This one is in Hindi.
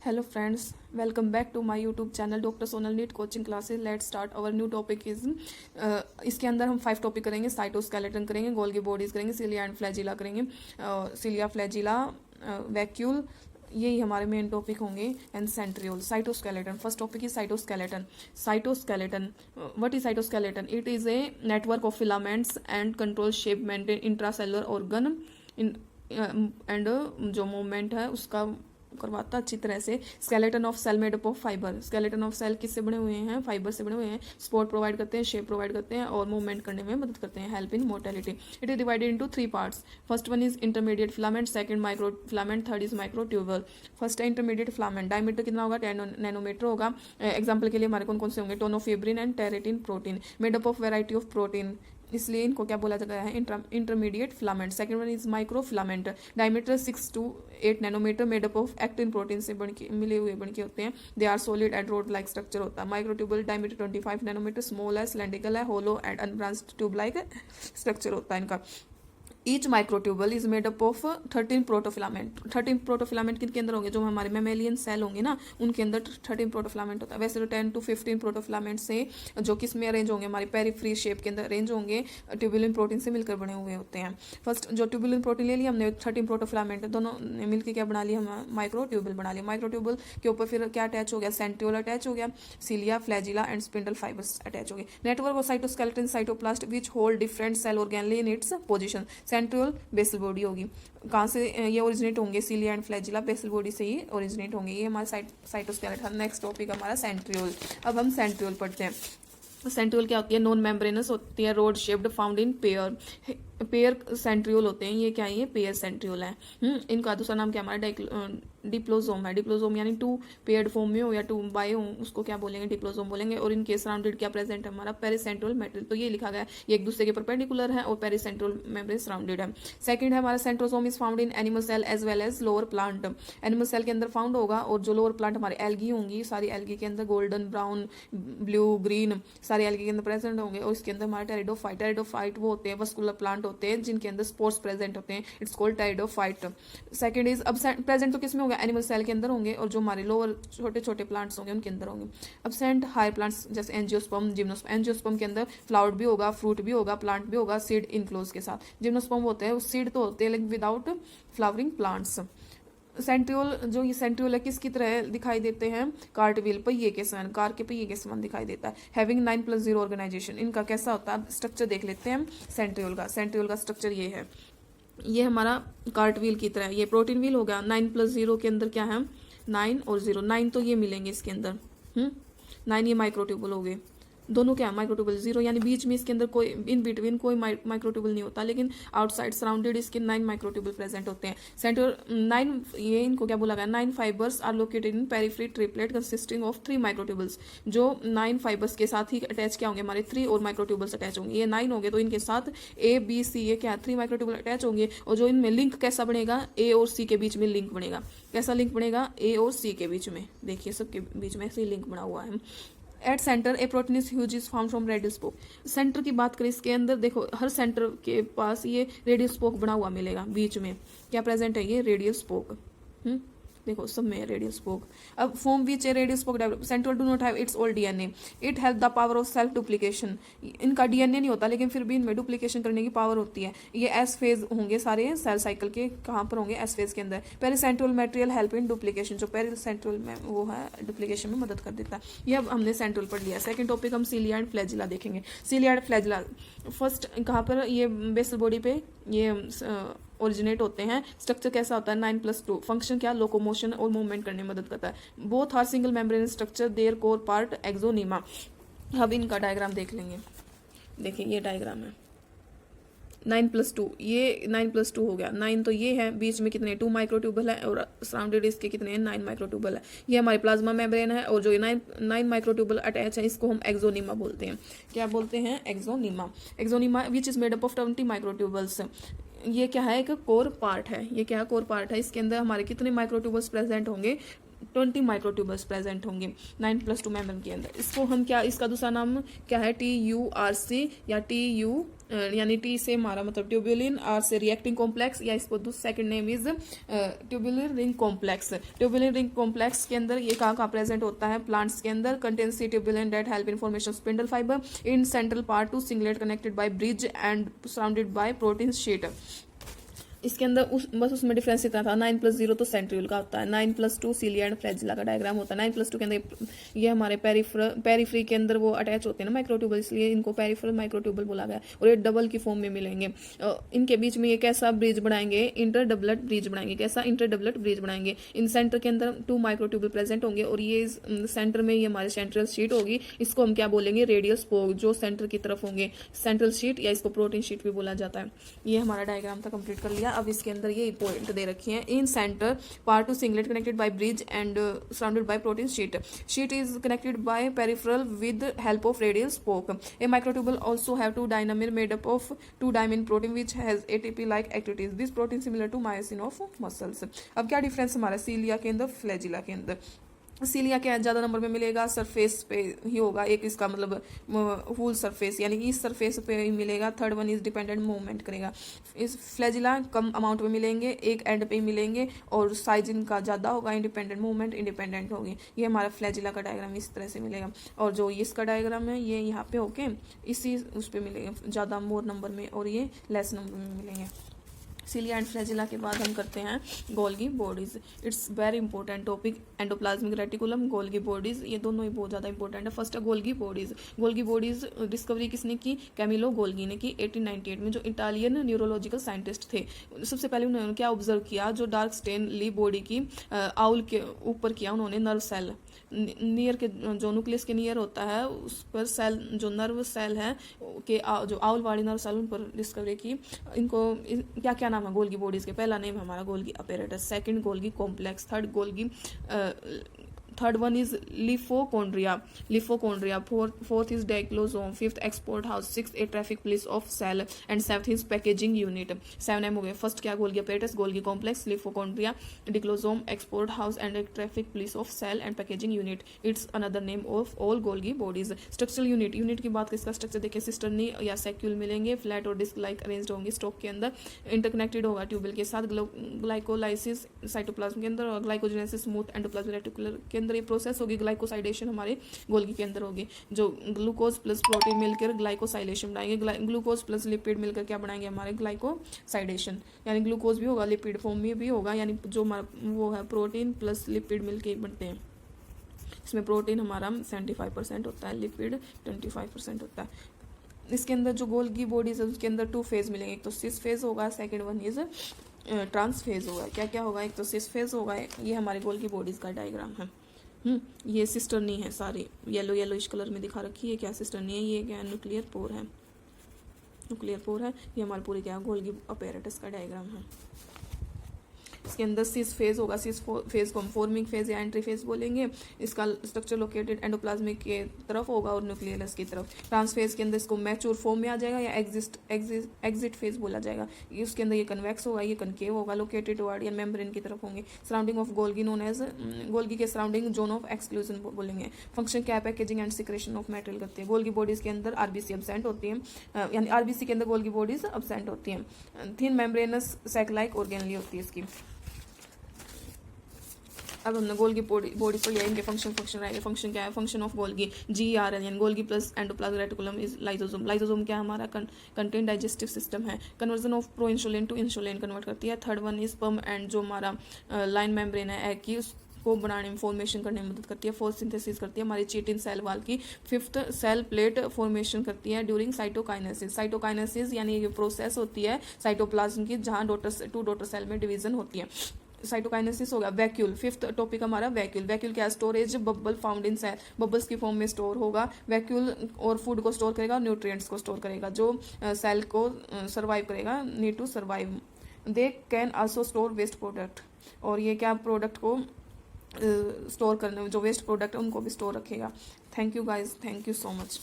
Hello friends, welcome back to my YouTube channel Dr. Sonal NEET Coaching Classes. Let's start. Our new topic is इसके अंदर हम 5 टॉपिक करेंगे. साइटोस्केलेटन करेंगे, गोल्गी बॉडीज करेंगे, सिलिया एंड फ्लैजिला करेंगे, सिलिया फ्लैजिला, वैक्यूल, यही हमारे मेन टॉपिक होंगे. And centriole. Cytoskeleton. First topic is cytoskeleton. Cytoskeleton, what is cytoskeleton? It is a network of filaments and control shape maintain intracellular organ and जो मूवमेंट है उसका करवाता अच्छी तरह से. Skeleton of cell made up of fibre. Skeleton of cell किससे बने हुए हैं? फाइबर से बने हुए हैं. सपोर्ट प्रोवाइड करते हैं, शेप प्रोवाइड करते हैं और मूवमेंट करने में मदद करते हैं. Help in mortality. It is divided into 3 parts. First one is intermediate filament, second micro filament, third is microtubule. First है इंटरमीडिएट फिलामेंट. डायमीटर कितना होगा? 10 नैनोमीटर होगा. एग्जाम्पल के लिए हमारे कौन कौन से होंगे? टोनोफिब्रिन and keratin protein. Made up of variety of protein, इसलिए इनको क्या बोला जाता है? Intermediate filament. Second one is micro filament. Diameter 6 to 8 nanometer. Made up of actin protein से मिले हुए बन के होते हैं. They are solid and rod like structure होता है. माइक्रोट्यूबल. Diameter 25 nanometer. स्मॉल है, सिलेंड्रिकल है, hollow and unbranched tube like structure होता है इनका. Each microtubule is made up of 13 protofilament. 13 protofilament किनके अंदर होंगे? जो हमारे मेमेलियन सेल होंगे ना, उनके अंदर 13 प्रोटोफिलामेंट होता है. वैसे तो 10 to 15 प्रोटोफिलामेंट से जो किस में अरेंज होंगे? हमारी पेरीफ्री शेप के अंदर अरेंज होंगे. ट्यूबुलिन प्रोटीन से मिलकर बने हुए होते हैं. फर्स्ट जो ट्यूबुलिन प्रोटीन ले लिया हमने, 13 प्रोटोफिलामेंट, दोनों ने मिलकर क्या बना लिया? हम माइक्रोट्यूबल बना लिया. माइक्रोट्यूबल के ऊपर फिर क्या अटैच हो गया? सेंट्रियोल अटैच हो गया. Cilia, flagella and spindle fibres attach हो गए. Network of cytoskeleton cytoplast which hold different cell organelle in its position. Centriole basal body होगी. कहाँ से ये ओरिजिनेट होंगे? Cilia and flagella basal body से ही ओरिजिनेट होंगे. ये हमारा साइटोस्केलेटन. नेक्स्ट टॉपिक हमारा सेंट्रियोल. अब हम सेंट्रियोल पढ़ते हैं. सेंट्रियोल क्या होती है? नॉन मेम्ब्रेनस होती है, road shaped, found in pair. Pair centriole होते हैं. ये क्या है? ये पेयर सेंट्रियोल है. इनका दूसरा नाम क्या हमारा? डिप्लोजोम है. डिप्लोजोम यानी 2 पेयर्ड फॉर्म में हो या 2 बाय हो, उसको क्या बोलेंगे? डिप्लोजोम बोलेंगे. और इनके सराउंडेड क्या प्रेजेंट है? हमारा पेरिसेंट्रल मेटेरियल. तो ये लिखा गया है, ये एक दूसरे के परपेंडिकुलर है और पेरिसेंट्रल मेम्ब्रेन सराउंडेड है. सेकंड है हमारा centrosome is found in animal cell as well as lower plant. Animal cell के अंदर फाउंड होगा और जो लोअर प्लांट हमारे एल्गी होंगी, सारी एल्गी के अंदर गोल्डन, ब्राउन, ब्लू, ग्रीन सारे एल्गी के अंदर प्रेजेंट होंगे. और इसके अंदर हमारे टेरिडोफाइट. टेरिडोफाइट वो होते हैं वस्कुलर प्लांट होते हैं जिनके अंदर स्पोर्स प्रेजेंट होते हैं. It's called pteridophyte. Second is अब प्रेजेंट तो किसमें होगा? एनिमल सेल के अंदर होंगे और जो हमारे लोअर छोटे छोटे प्लांट्स होंगे उनके अंदर होंगे. अब्सेंट हायर प्लांट्स जैसे एंजियोस्पर्म, जिम्नोस्पर्म. एंजियोस्पर्म के अंदर फ्लावर भी होगा, फ्रूट भी होगा, प्लांट भी होगा, सीड इनक्लोज के साथ. जिम्नोस्पर्म होते हैं, सीड तो होते हैं लेकिन विदाउट फ्लावरिंग प्लांट्स. सेंट्रियोल, जो ये सेंट्रियोल है किसकी तरह दिखाई देते हैं? कार्टव्हील, पहिए के समान, कार के पहिए के समान दिखाई देता है. Having 9+0 organisation. इनका कैसा होता है? स्ट्रक्चर देख लेते हैं हम सेंट्रियोल का. सेंट्रियोल का स्ट्रक्चर ये है, ये हमारा कार्टव्हील की तरह. ये प्रोटीन व्हील हो गया. 9+0 के अंदर क्या है? 9 और 0. 9 तो ये मिलेंगे इसके अंदर. 9 ये माइक्रोट्यूबल हो गए. दोनों क्या? माइक्रोट्यूबल. 0 यानी बीच में इसके अंदर कोई इन बिटवीन कोई माइक्रोट्यूबल नहीं होता, लेकिन आउटसाइड सराउंडेड इसके 9 माइक्रोट्यूबल प्रेजेंट होते हैं. सेंटर 9, ये इनको क्या बोला गया? 9 fibres are located in periphery triplet consisting of 3 microtubules. जो 9 फाइबर्स के साथ ही अटैच क्या होंगे? हमारे 3 और माइक्रोट्यूबल्स अटैच होंगे. ये 9 होंगे तो इनके साथ A, B, C ये क्या? 3 माइक्रोट्यूबल अटैच होंगे. और जो इनमें लिंक कैसा बनेगा? A और C के बीच में लिंक बनेगा. कैसा लिंक बनेगा? A और C के बीच में. देखिए सबके बीच में ऐसे लिंक बना हुआ है. At centre A protein is huge is found from radial spoke. Centre की बात करें इसके अंदर, देखो हर सेंटर के पास ये रेडियल स्पोक बना हुआ मिलेगा. बीच में क्या प्रेजेंट है? ये रेडियल स्पोक. देखो सब में रेडियल स्पोक. अब form which A radial spoke develop. Centriole do not have it's old DNA. It have the power of self duplication. इनका डीएनए नहीं होता लेकिन फिर भी इनमें डुप्लीकेशन करने की पावर होती है. ये एस फेज होंगे सारे सेल साइकिल के. कहाँ पर होंगे? एस फेज के अंदर. पेरिसेंट्रियल मटेरियल हेल्प इन डुप्लीकेशन. जो पेरिसेंट्रियल में वो है डुप्लीकेशन में मदद कर देता है. ये अब हमने सेंट्रियोल पढ़ लिया. सेकंड टॉपिक हम सिलिया एंड फ्लैजिला देखेंगे. सिलिया एंड फ्लैजिला फर्स्ट कहाँ पर? ये बेसल बॉडी पे ये ओरिजिनेट होते हैं. स्ट्रक्चर कैसा होता है? 9+2. फंक्शन क्या? लोकोमोशन और मूवमेंट करने में मदद करता है. Both are single membrane structure. Their core part axoneme. अब इनका डायग्राम देख लेंगे. देखिए ये डायग्राम है. 9+2, ये 9+2 हो गया. 9 तो ये है. बीच में कितने? 2 माइक्रोट्यूबल है और सराउंडेड इसके कितने हैं? 9 माइक्रोट्यूबल है. ये हमारी प्लाज्मा मेम्ब्रेन है और जो ये 9 माइक्रोट्यूबल अटैच है इसको हम एक्सोनीमा बोलते हैं. क्या बोलते हैं? Axoneme. Axoneme which is made up of 20 microtubules. ये क्या है? एक कोर पार्ट है. ये क्या? कोर पार्ट है. इसके अंदर हमारे कितने माइक्रोट्यूबल्स प्रेजेंट होंगे? 20 माइक्रोट्यूबल्स प्रेजेंट होंगे 9+2 मेम्ब्रेन के अंदर. इसको हम क्या? इसका दूसरा नाम क्या है? TURC या TU यानी टी से हमारा मतलब ट्यूबुलिन, आर से रिएक्टिंग कॉम्प्लेक्स, या इसको second name is tubular ring complex. Tubular ring complex के अंदर ये कहाँ प्रेजेंट होता है, प्लांट्स के अंदर। Contains tubulin that help in formation of spindle fibre in central part two singlet connected by bridge and surrounded by protein sheet. इसके अंदर बस उसमें डिफरेंस इतना था, 9+0 तो सेंट्रियोल का होता है, 9+2 सीलिया एंड फ्लैजिला का डायग्राम होता है। 9+2 के अंदर ये हमारे पेरिफ्री के अंदर वो अटैच होते हैं ना माइक्रोट्यूबल, इसलिए इनको पेरिफेरल माइक्रोट्यूबल बोला गया। और ये डबल की फॉर्म में मिलेंगे। इनके बीच में ये कैसा ब्रिज बनाएंगे, इंटर डबलेट ब्रिज बनाएंगे। कैसा इंटर डबलेट ब्रिज बनाएंगे। इन सेंटर के अंदर 2 माइक्रोट्यूबल प्रेजेंट होंगे और ये सेंटर में ये हमारे सेंट्रल शीट होगी। इसको हम क्या बोलेंगे, रेडियल स्पोक, जो सेंटर की तरफ होंगे, सेंट्रल शीट या इसको प्रोटीन शीट भी बोला जाता है। ये हमारा डायग्राम था, कंप्लीट कर लिया। अब इसके अंदर ये पॉइंट दे रखी हैं। In centre part two singlet connected by bridge and surrounded by protein sheet. Sheet is connected by peripheral with help of radial spoke. A microtubule also have 2 dynamin made up of 2 diamine protein which has ATP like activities. This protein similar to myosin of muscles. अब क्या डिफरेंस हमारा सीलिया के अंदर, फ्लैजिला के अंदर। सीलिया के ज़्यादा नंबर में मिलेगा, सरफेस पे ही होगा, एक इसका मतलब होल सरफेस, यानी कि इस सरफेस पे ही मिलेगा। Third one is dependent movement करेगा। इस फ्लैजिला कम अमाउंट में मिलेंगे, एक एंड पे ही मिलेंगे, और साइज इनका ज़्यादा होगा, इंडिपेंडेंट मूवमेंट इंडिपेंडेंट होगी। ये हमारा फ्लैजिला का डायग्राम इस तरह से मिलेगा। और जो इसका डायग्राम है ये यहाँ पे होके इसी उस पर मिलेगा, ज़्यादा मोर नंबर में, और ये लेस नंबर में मिलेंगे। सीलिया एंड फ्लैजिला के बाद हम करते हैं Golgi bodies. It's very important topic, endoplasmic reticulum, Golgi bodies, ये दोनों ही बहुत ज़्यादा इंपॉर्टेंट है। फर्स्ट है Golgi bodies. Golgi bodies discovery किसने की, कैमिलो गोल्गी ने की 1898 में, जो इटालियन न्यूरोलॉजिकल साइंटिस्ट थे। सबसे पहले उन्होंने क्या ऑब्जर्व किया, जो डार्क स्टेन ली बॉडी की आउल के ऊपर किया उन्होंने नर्व सेल, नियर के जो न्यूक्लियस के नियर होता है उस पर सेल, जो नर्व सेल है के जो आउल वाली नर्व सेल, उन पर डिस्कवरी की। इनको क्या क्या नाम है गोल्गी बॉडीज के, पहला नेम हमारा Golgi apparatus, second Golgi complex, third Golgi third one is lipochondria, fourth is dictyosome, fifth export house, sixth a traffic police of cell, and seventh is packaging unit. 7 एम हो गए। फर्स्ट क्या, Golgi apparatus, Golgi complex, lipochondria, dictyosome, export house and traffic police of cell and packaging unit. Its another name of all Golgi bodies. Structural unit, unit की बात, किसका स्ट्रक्चर देखिए, सिस्टर्नी या सैक्यूल मिलेंगे, फ्लैट और डिस्क लाइक अरेंज्ड होंगे स्टॉक के अंदर, इंटरकनेक्टेड होगा ट्यूबल के साथ। ग्लाइकोलाइसिस साइटोप्लाज्म के अंदर, और ग्लाइकोजेनेसिस स्मूथ एंडोप्लाज्मिक रेटिकुलर के अंदर ये प्रोसेस होगी। ग्लाइकोसाइडेशन हमारे गोल्गी के अंदर होगी, जो ग्लूकोज प्लस प्रोटीन मिलकर ग्लाइकोसाइलेशन बनाएंगे। ग्लूकोज प्लस लिपिड मिलकर क्या बनाएंगे, हमारे ग्लाइकोसाइडेशन, यानी ग्लूकोज भी होगा, लिपिड फॉर्म में भी होगा, यानी जो हमारा वो है प्रोटीन प्लस लिपिड मिलकर बनते हैं। इसमें प्रोटीन हमारा 75% होता है, लिपिड 25% होता है। इसके अंदर जो गोल्गी बॉडीज है उसके अंदर 2 फेज मिलेंगे, एक तो सिस फेज होगा, second one is trans phase होगा। क्या क्या होगा, एक तो सिस फेज होगा, ये हमारे गोल्गी बॉडीज का डायग्राम है। ये सिस्टर्नी है सारी, येलो येलोइश कलर में दिखा रखी है, क्या सिस्टर्नी है, ये क्या न्यूक्लियर पोर है, न्यूक्लियर पोर है। ये हमारे पूरे क्या गोल्गी अपैरेटस का डायग्राम है। इसके अंदर सिस फेज होगा, सिस फेज को हम फॉर्मिंग फेज या एंट्री फेज बोलेंगे। इसका स्ट्रक्चर लोकेटेड एंडोप्लाज्मिक के तरफ होगा और न्यूक्लियस की तरफ। ट्रांस फेज के अंदर इसको मैच्योर फॉर्म में आ जाएगा या एग्जिट फेज बोला जाएगा। उसके अंदर ये कन्वेक्स होगा, ये कनकेव होगा, लोकेटेड वार्डियन मेम्ब्रेन की तरफ होंगे। Surrounding of Golgi known as, Golgi के सराउंडिंग जोन ऑफ एक्सक्लूजन बोलेंगे। फंक्शन क्या, packaging and secretion of material करती है। गोल्गी बॉडीज के अंदर आरबीसी एब्सेंट होती है, यानी आरबीसी के अंदर गोल्गी बॉडीज एब्सेंट होती हैं। Thin membranous sac like organelle होती है इसकी। अब हमने गोल्गी बॉडी पर लिया, इनके फंक्शन रहेंगे। फंक्शन क्या है, फंक्शन ऑफ गोल्गी GRL, यानी Golgi plus endoplasmic reticulum is lysosome. Lysosome क्या हमारा कंटेंट डाइजेस्टिव सिस्टम है, conversion of pro insulin to insulin convert करती है। Third one is sperm and, जो हमारा लाइन मेम्ब्रेन है एग की, को बनाने में फॉर्मेशन करने में मदद करती है। फोर्थ सिंथेसिस करती है हमारी चिटिन सेल वाल की। फिफ्थ सेल प्लेट फॉर्मेशन करती है ड्यूरिंग साइटोकाइनेसिस। साइटोकाइनेसिस यानी ये प्रोसेस होती है साइटोप्लाज्म की, जहाँ टू डॉटर सेल में डिवीजन होती है। साइटोकाइनेसिस हो गया। वैक्यूल, फिफ्थ टॉपिक हमारा वैक्यूल। वैक्यूल क्या, storage bubble found in cell, bubbles की फॉर्म में स्टोर होगा। वैक्यूल और फूड को स्टोर करेगा और न्यूट्रिएंट्स को स्टोर करेगा, जो सेल को सर्वाइव करेगा, need to survive. They can also store waste product, और ये क्या प्रोडक्ट को स्टोर करने, जो वेस्ट प्रोडक्ट है उनको भी स्टोर रखेगा। Thank you guys, thank you so much.